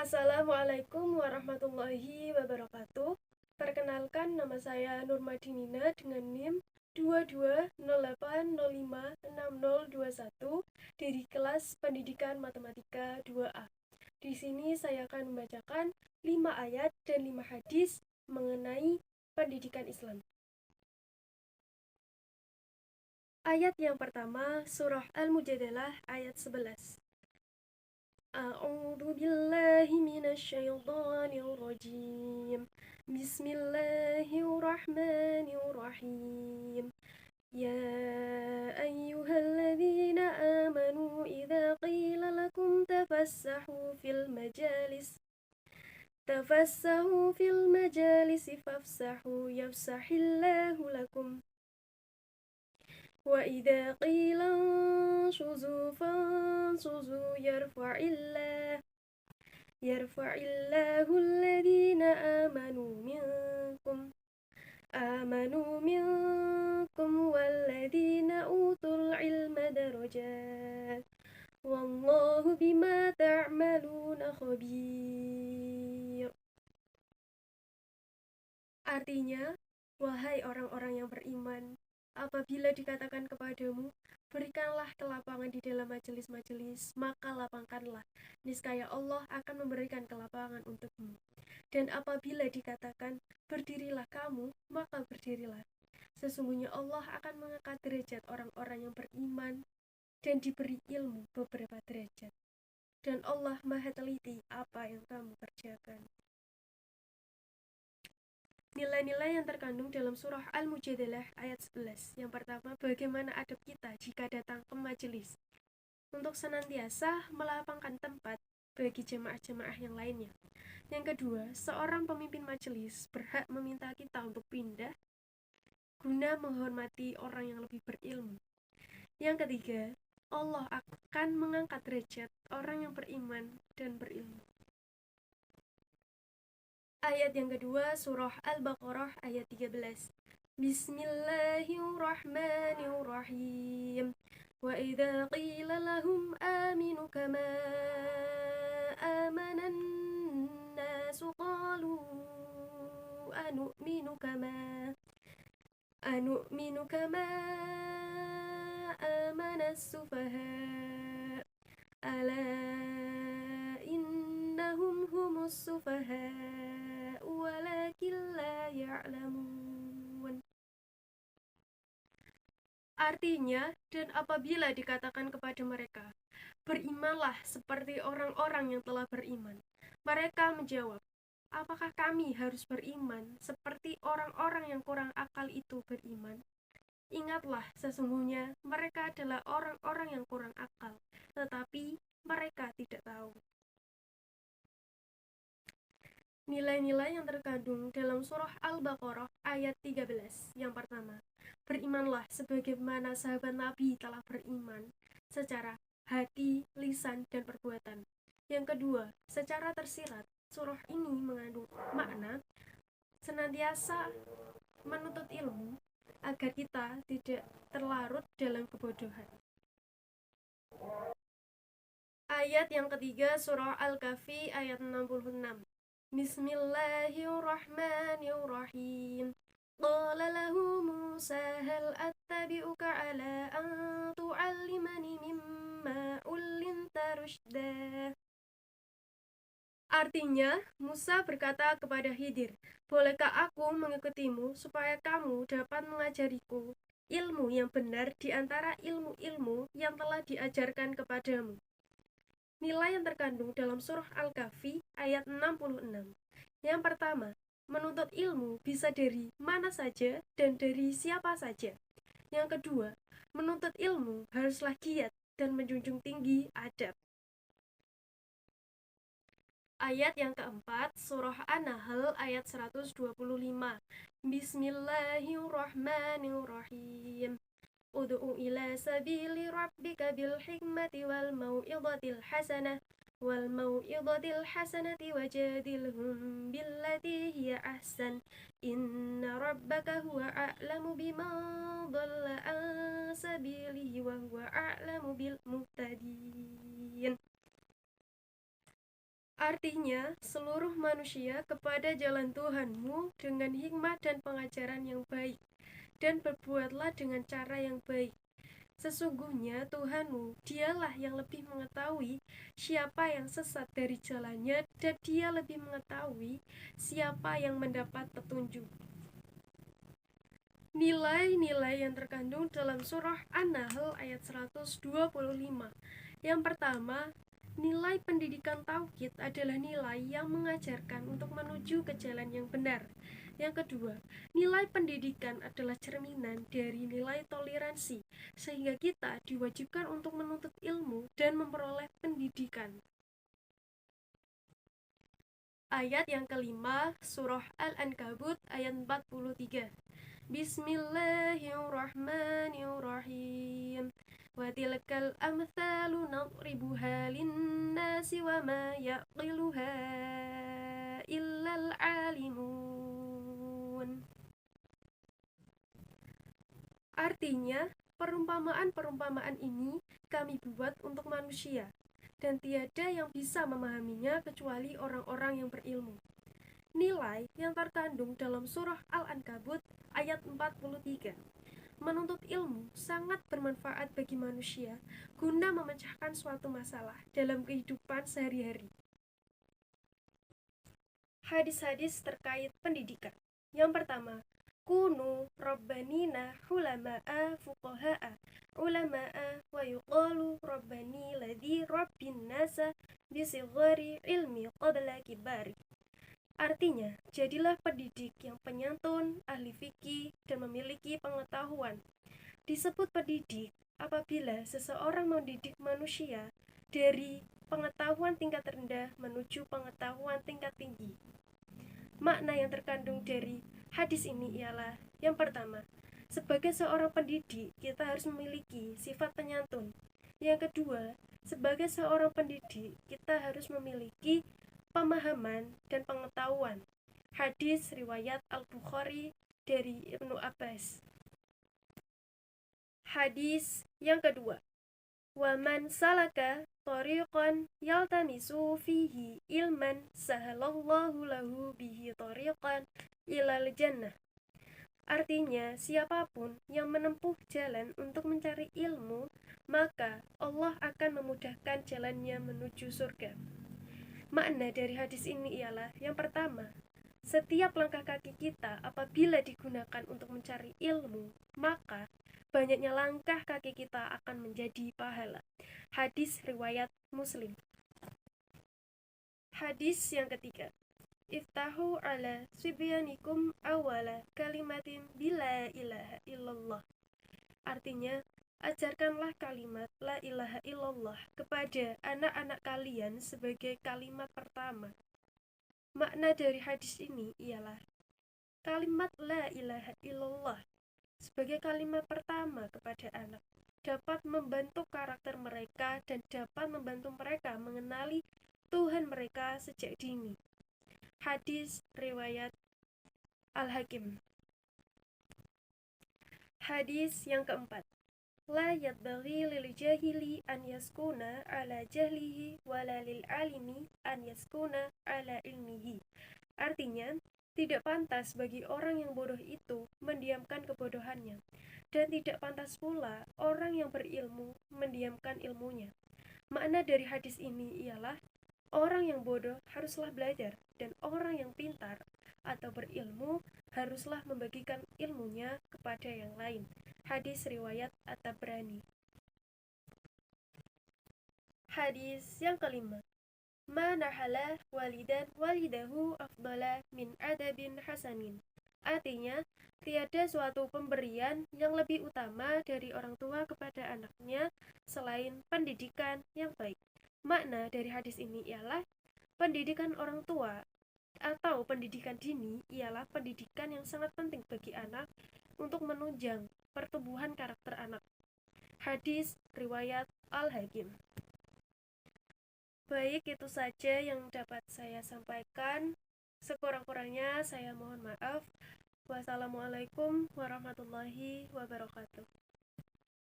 Assalamualaikum warahmatullahi wabarakatuh. Perkenalkan, nama saya Nurmadinina dengan NIM 2208056021 dari kelas Pendidikan Matematika 2A. Di sini saya akan membacakan 5 ayat dan 5 hadis mengenai pendidikan Islam. Ayat yang pertama, surah Al-Mujadalah ayat 11. أعوذ بالله من الشيطان الرجيم بسم الله الرحمن الرحيم يا أيها الذين آمنوا إذا قيل لكم تفسحوا في المجالس فافسحوا يفسح الله لكم وإذا قيل انشزوا فانشزوا يرفع الله الذين آمنوا منكم والذين أوتوا العلم درجات والله بما تعملون خبير. Artinya, wahai orang-orang yang beriman, apabila dikatakan kepadamu, berikanlah kelapangan di dalam majelis-majelis, maka lapangkanlah. Niscaya Allah akan memberikan kelapangan untukmu. Dan apabila dikatakan, berdirilah kamu, maka berdirilah. Sesungguhnya Allah akan mengangkat derajat orang-orang yang beriman dan diberi ilmu beberapa derajat. Dan Allah Maha teliti apa yang kamu kerjakan. Nilai-nilai yang terkandung dalam surah Al-Mujadalah ayat 11. Yang pertama, bagaimana adab kita jika datang ke majelis. Untuk senantiasa melapangkan tempat bagi jemaah-jemaah yang lainnya. Yang kedua, seorang pemimpin majelis berhak meminta kita untuk pindah guna menghormati orang yang lebih berilmu. Yang ketiga, Allah akan mengangkat derajat orang yang beriman dan berilmu. Ayat yang kedua, surah Al-Baqarah ayat 13. Bismillahirrahmanirrahim. Wa idza qila lahum aminu kama amanan nasu qalu anu'minu kama amana as-sufaha ala innahum humus sufaha walakin la ya'lamun. Artinya, dan apabila dikatakan kepada mereka, berimanlah seperti orang-orang yang telah beriman, mereka menjawab, apakah kami harus beriman seperti orang-orang yang kurang akal itu beriman? Ingatlah, sesungguhnya mereka adalah orang-orang yang kurang akal, tetapi mereka tidak tahu. Nilai-nilai yang terkandung dalam surah Al-Baqarah ayat 13. Yang pertama, berimanlah sebagaimana sahabat Nabi telah beriman secara hati, lisan, dan perbuatan. Yang kedua, secara tersirat, surah ini mengandung makna senantiasa menuntut ilmu agar kita tidak terlarut dalam kebodohan. Ayat yang ketiga, surah Al-Kahfi ayat 66. Bismillahirrahmanirrahim. Qala lahu Musa hal attabi'uka ala an tu'allimani mimma ullimta rushda. Artinya, Musa berkata kepada Khidir, bolehkah aku mengikutimu supaya kamu dapat mengajariku ilmu yang benar di antara ilmu-ilmu yang telah diajarkan kepadamu. Nilai yang terkandung dalam surah Al-Kahfi ayat 66. Yang pertama, menuntut ilmu bisa dari mana saja dan dari siapa saja. Yang kedua, menuntut ilmu haruslah giat dan menjunjung tinggi adab. Ayat yang keempat, surah An-Nahl ayat 125. Bismillahirrahmanirrahim. Ud'u ila sabili rabbika bil hikmati wal mau'izatil hasanati wajadilhum billati hiya ahsan inna rabbaka huwa a'lamu biman dhalla an sabilihi wa huwa a'lamu bil muhtadin. Artinya, seluruh manusia kepada jalan Tuhanmu dengan hikmah dan pengajaran yang baik, dan berbuatlah dengan cara yang baik. Sesungguhnya Tuhanmu, dialah yang lebih mengetahui siapa yang sesat dari jalannya, dan dia lebih mengetahui siapa yang mendapat petunjuk. Nilai-nilai yang terkandung dalam surah An-Nahl ayat 125. Yang pertama, nilai pendidikan tauhid adalah nilai yang mengajarkan untuk menuju ke jalan yang benar. Yang kedua, nilai pendidikan adalah cerminan dari nilai toleransi, sehingga kita diwajibkan untuk menuntut ilmu dan memperoleh pendidikan. Ayat yang kelima, surah Al-Ankabut ayat 43. Bismillahirrahmanirrahim. Wa tilkal amthalu nadribuha linnasi wa ma yaqiluha illal alimun. Artinya, perumpamaan-perumpamaan ini kami buat untuk manusia, dan tiada yang bisa memahaminya kecuali orang-orang yang berilmu. Nilai yang terkandung dalam surah Al-Ankabut ayat 43. Menuntut ilmu sangat bermanfaat bagi manusia guna memecahkan suatu masalah dalam kehidupan sehari-hari. Hadis-hadis terkait pendidikan. Yang pertama, kunu rabbanina hulama'a fuqaha'a ulama'a wa yuqalu rabbani ladhi rabbin nasa bisighari ilmi qabla kibari. Artinya, jadilah pendidik yang penyantun, ahli fikih, dan memiliki pengetahuan. Disebut pendidik apabila seseorang mendidik manusia dari pengetahuan tingkat rendah menuju pengetahuan tingkat tinggi. Makna yang terkandung dari hadis ini ialah, yang pertama, sebagai seorang pendidik, kita harus memiliki sifat penyantun. Yang kedua, sebagai seorang pendidik, kita harus memiliki pemahaman dan pengetahuan. Hadis riwayat Al-Bukhari dari Ibnu Abbas. Hadis yang kedua, wa man salaka tariqan yaltamisu fihi ilman sahalallahu lahu bihi tariqan ilal jannah. Artinya, siapapun yang menempuh jalan untuk mencari ilmu, maka Allah akan memudahkan jalannya menuju surga. Makna dari hadis ini ialah, yang pertama, setiap langkah kaki kita apabila digunakan untuk mencari ilmu, maka banyaknya langkah kaki kita akan menjadi pahala. Hadis riwayat Muslim. Hadis yang ketiga, iftahu ala sibyanikum awala kalimatin bila ilaha illallah. Artinya, ajarkanlah kalimat la ilaha illallah kepada anak-anak kalian sebagai kalimat pertama. Makna dari hadis ini ialah, kalimat la ilaha illallah sebagai kalimat pertama kepada anak dapat membantu karakter mereka dan dapat membantu mereka mengenali Tuhan mereka sejak dini. Hadis riwayat Al-Hakim. Hadis yang keempat, la yadbaghi lil jahili an yaskuna ala jahlihi wala lil alimi an yaskuna ala ilmihi. Artinya, tidak pantas bagi orang yang bodoh itu mendiamkan kebodohannya, dan tidak pantas pula orang yang berilmu mendiamkan ilmunya. Makna dari hadis ini ialah, orang yang bodoh haruslah belajar, dan orang yang pintar atau berilmu haruslah membagikan ilmunya kepada yang lain. Hadis riwayat At-Tabrani. Hadis yang kelima, ma nahala walidan walidahu afdala min adabin hasanin. Artinya, tiada suatu pemberian yang lebih utama dari orang tua kepada anaknya selain pendidikan yang baik. Makna dari hadis ini ialah, pendidikan orang tua atau pendidikan dini ialah pendidikan yang sangat penting bagi anak untuk menunjang pertumbuhan karakter anak. Hadis riwayat Al-Hakim. Baik, itu saja yang dapat saya sampaikan. Sekurang-kurangnya saya mohon maaf. Wassalamualaikum warahmatullahi wabarakatuh.